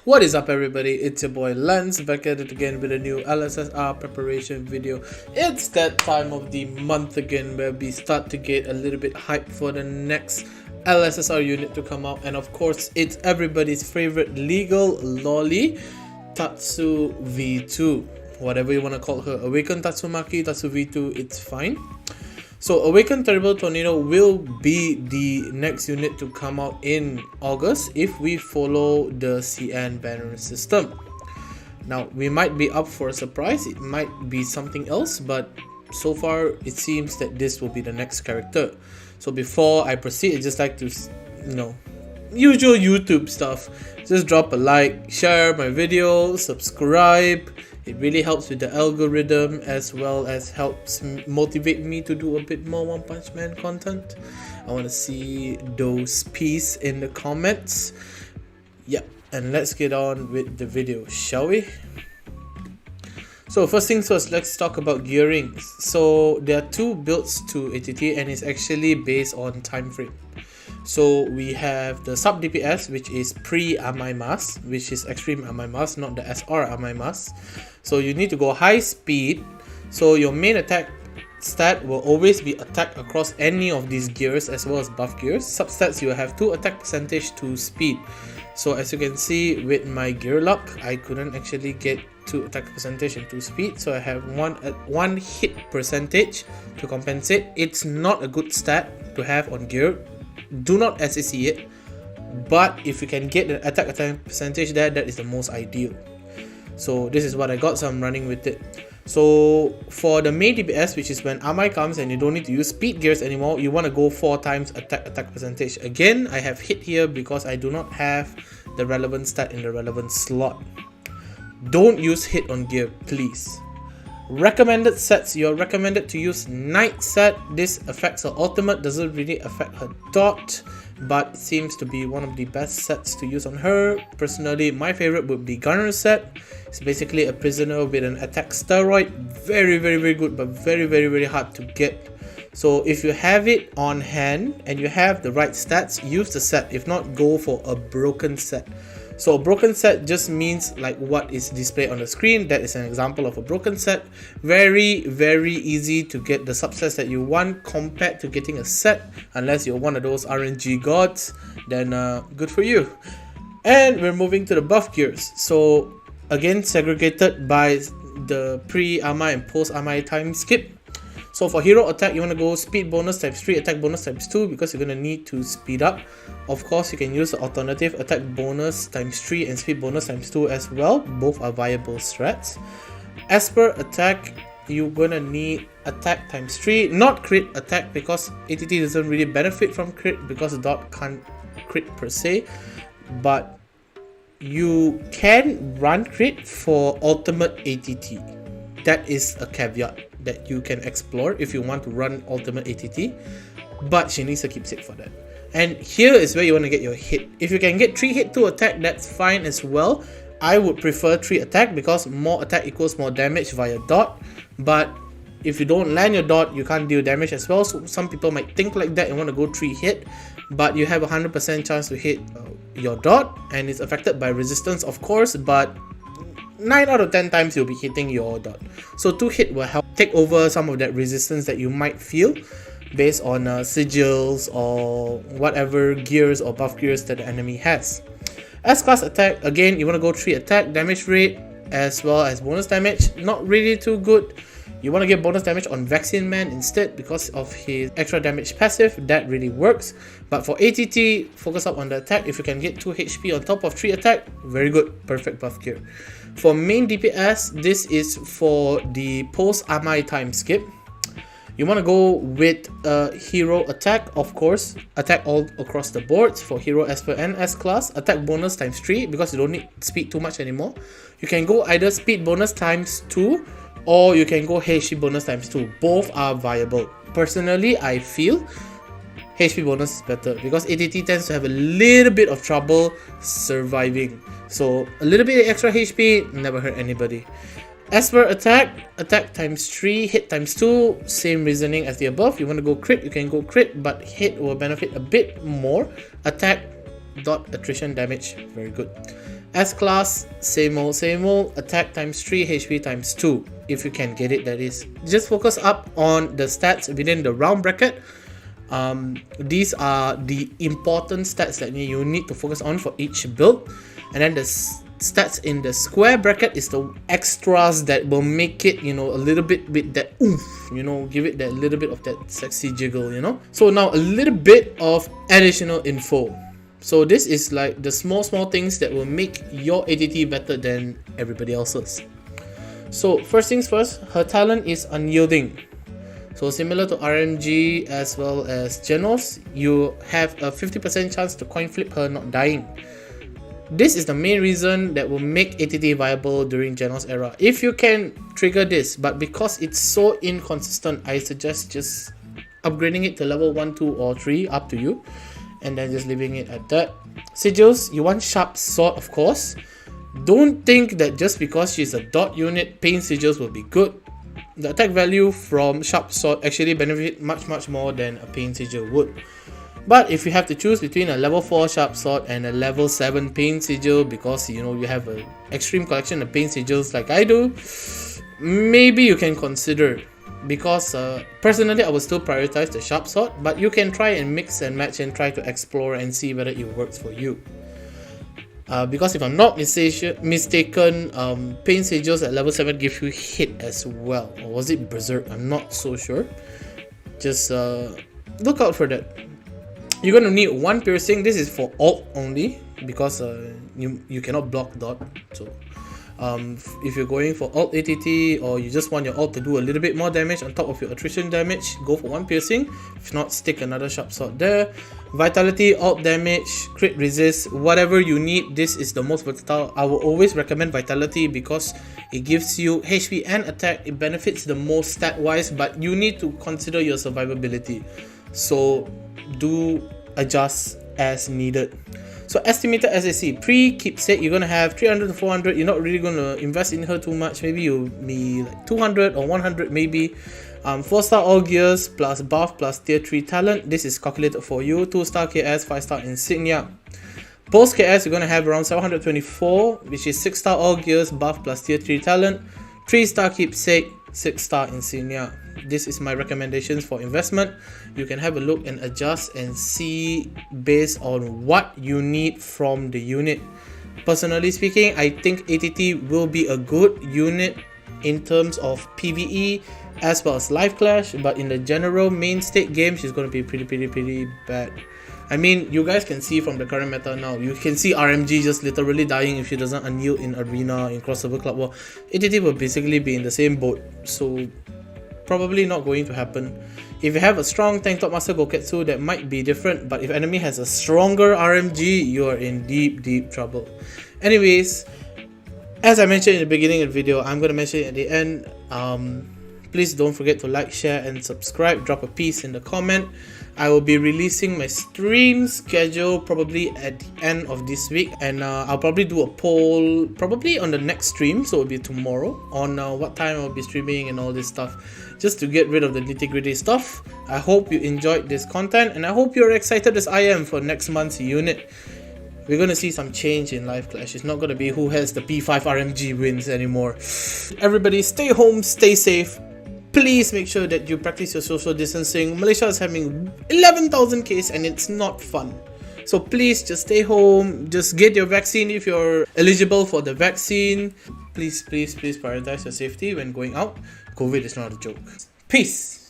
What is up, everybody? It's your boy Lance back at it again with a new LSSR preparation video. It's that time of the month again where we start to get a little bit hyped for the next LSSR unit to come out, and of course it's everybody's favorite legal lolly, Tatsu V2. Whatever you want to call her, Awakened Tatsumaki, Tatsu V2, it's fine. So Awakened Terrible Tornado will be the next unit to come out in August if we follow the CN banner system. Now we might be up for a surprise, it might be something else, but so far it seems that this will be the next character. So before I proceed, I'd just like to, usual YouTube stuff. Just drop a like, share my video, subscribe. It really helps with the algorithm as well as helps motivate me to do a bit more One Punch Man content. I want to see those peace in the comments. Yep, and let's get on with the video, shall we? So first things first, let's talk about gearing. So there are two builds to ATT and it's actually based on time frame. So we have the sub DPS, which is pre-Amai Mask, which is extreme Amai Mask, not the SR Amai Mask. So you need to go high speed, so your main attack stat will always be attack across any of these gears as well as buff gears. Substats, you will have 2 attack percentage to speed. So as you can see with my gear luck, I couldn't actually get 2 attack percentage and 2 speed, so I have one hit percentage to compensate. It's not a good stat to have on gear. Do not SAC it, but if you can get the attack percentage there, that is the most ideal. So this is what I got, so I'm running with it. So for the main DPS, which is when Amai comes and you don't need to use speed gears anymore, you want to go 4 times attack percentage. Again, I have hit here because I do not have the relevant stat in the relevant slot. Don't use hit on gear, please. Recommended sets, you're recommended to use Night set. This affects her ultimate, doesn't really affect her dot, but it seems to be one of the best sets to use on her. Personally, my favorite would be Gunner set. It's basically a prisoner with an attack steroid. Very good, but very hard to get. So if you have it on hand and you have the right stats, use the set. If not, go for a broken set. So a broken set just means like what is displayed on the screen. That is an example of a broken set. Very easy to get the subsets that you want compared to getting a set, unless you're one of those RNG gods, then good for you. And we're moving to the buff gears. So again, segregated by the pre-Amai and post-Amai time skip. So for hero attack, you want to go speed bonus times 3, attack bonus times 2, because you're going to need to speed up. Of course, you can use the alternative attack bonus times 3 and speed bonus times 2 as well. Both are viable strats. As per attack, you're going to need attack times 3, not crit attack, because ATT doesn't really benefit from crit because the dot can't crit per se. But you can run crit for ultimate ATT. That is a caveat that you can explore if you want to run ultimate ATT, but she needs to keep safe for that. And here is where you want to get your hit. If you can get 3 hit 2 attack, that's fine as well. I would prefer 3 attack because more attack equals more damage via dot, but if you don't land your dot, you can't deal damage as well. So some people might think like that and want to go 3 hit, but you have a 100% chance to hit your dot, and it's affected by resistance of course, but 9 out of 10 times you'll be hitting your dot. So 2 hit will help take over some of that resistance that you might feel based on sigils or whatever gears or buff gears that the enemy has. S-class attack, again, you want to go 3 attack, damage rate as well as bonus damage. Not really too good. You want to get bonus damage on Vaccine Man instead because of his extra damage passive. That really works. But for ATT, focus up on the attack. If you can get 2 HP on top of 3 attack, very good, perfect buff gear. For main DPS, this is for the post-Amai time skip. You want to go with hero attack, of course. Attack all across the board for hero S per N S class. Attack bonus times 3 because you don't need speed too much anymore. You can go either speed bonus times 2 or you can go HP bonus times 2. Both are viable. Personally, I feel HP bonus is better because ATT tends to have a little bit of trouble surviving. So a little bit extra HP never hurt anybody. As per attack, attack times 3, hit times 2, same reasoning as the above. You want to go crit, you can go crit, but hit will benefit a bit more. Attack dot attrition damage, very good. S class, same old, attack times 3, HP times 2, if you can get it, that is. Just focus up on the stats within the round bracket. These are the important stats that you need to focus on for each build, and then the stats in the square bracket is the extras that will make it, you know, a little bit with that oomph, you know, give it that little bit of that sexy jiggle, you know. So now a little bit of additional info. So this is like the small things that will make your ATT better than everybody else's. So first things first, her talent is unyielding. So similar to RMG as well as Genos, you have a 50% chance to coin flip her not dying. This is the main reason that will make ATT viable during Genos era. If you can trigger this, but because it's so inconsistent, I suggest just upgrading it to level 1, 2 or 3, up to you, and then just leaving it at that. Sigils, you want Sharp Sword, of course. Don't think that just because she's a dot unit, Pain Sigils will be good. The attack value from Sharp Sword actually benefit much more than a Pain Sigil would. But if you have to choose between a level 4 Sharp Sword and a level 7 Pain Sigil, because you know you have an extreme collection of Pain Sigils like I do, maybe you can consider. Because personally I would still prioritize the Sharp Sword, but you can try and mix and match and try to explore and see whether it works for you. Because if I'm not mistaken, Pain Sigils at level 7 give you hit as well. Or was it Berserk? I'm not so sure. Just look out for that. You're going to need 1 piercing. This is for ult only, because you cannot block dot. So if you're going for ult ATT, or you just want your ult to do a little bit more damage on top of your attrition damage, go for 1 piercing. If not, stick another Sharp Sword there. Vitality, ult damage, crit resist, whatever you need. This is the most versatile. I will always recommend Vitality because it gives you HP and attack. It benefits the most stat wise, but you need to consider your survivability. So do adjust as needed. So estimated SAC, pre-keepsake, you're gonna have 300 to 400. You're not really gonna invest in her too much. Maybe you'll be like 200 or 100 maybe. 4-star all gears plus buff plus tier 3 talent. This is calculated for you. 2-star KS, 5-star insignia. Post KS, you're gonna have around 724, which is 6-star all gears, buff plus tier 3 talent. 3-star keepsake, 6-star insignia. This is my recommendations for investment. You can have a look and adjust and see based on what you need from the unit. Personally speaking, I think ATT will be a good unit in terms of PvE as well as live clash, but in the general main state game, she's going to be pretty bad. I mean, you guys can see from the current meta now, you can see RMG just literally dying if she doesn't unyield in arena, in crossover club war. ATT will basically be in the same boat, so probably not going to happen. If you have a strong tank top master Goketsu, that might be different, but if enemy has a stronger RMG, you are in deep trouble. Anyways, as I mentioned in the beginning of the video, I'm going to mention it at the end. Please don't forget to like, share and subscribe. Drop a piece in the comment. I will be releasing my stream schedule probably at the end of this week, and I'll probably do a poll probably on the next stream, so it'll be tomorrow, on what time I'll be streaming and all this stuff, just to get rid of the nitty-gritty stuff. I hope you enjoyed this content, and I hope you're excited as I am for next month's unit. We're going to see some change in Live Clash. It's not going to be who has the P5 RMG wins anymore. Everybody stay home, stay safe. Please make sure that you practice your social distancing. Malaysia is having 11,000 cases and it's not fun. So please just stay home. Just get your vaccine if you're eligible for the vaccine. Please prioritize your safety when going out. COVID is not a joke. Peace.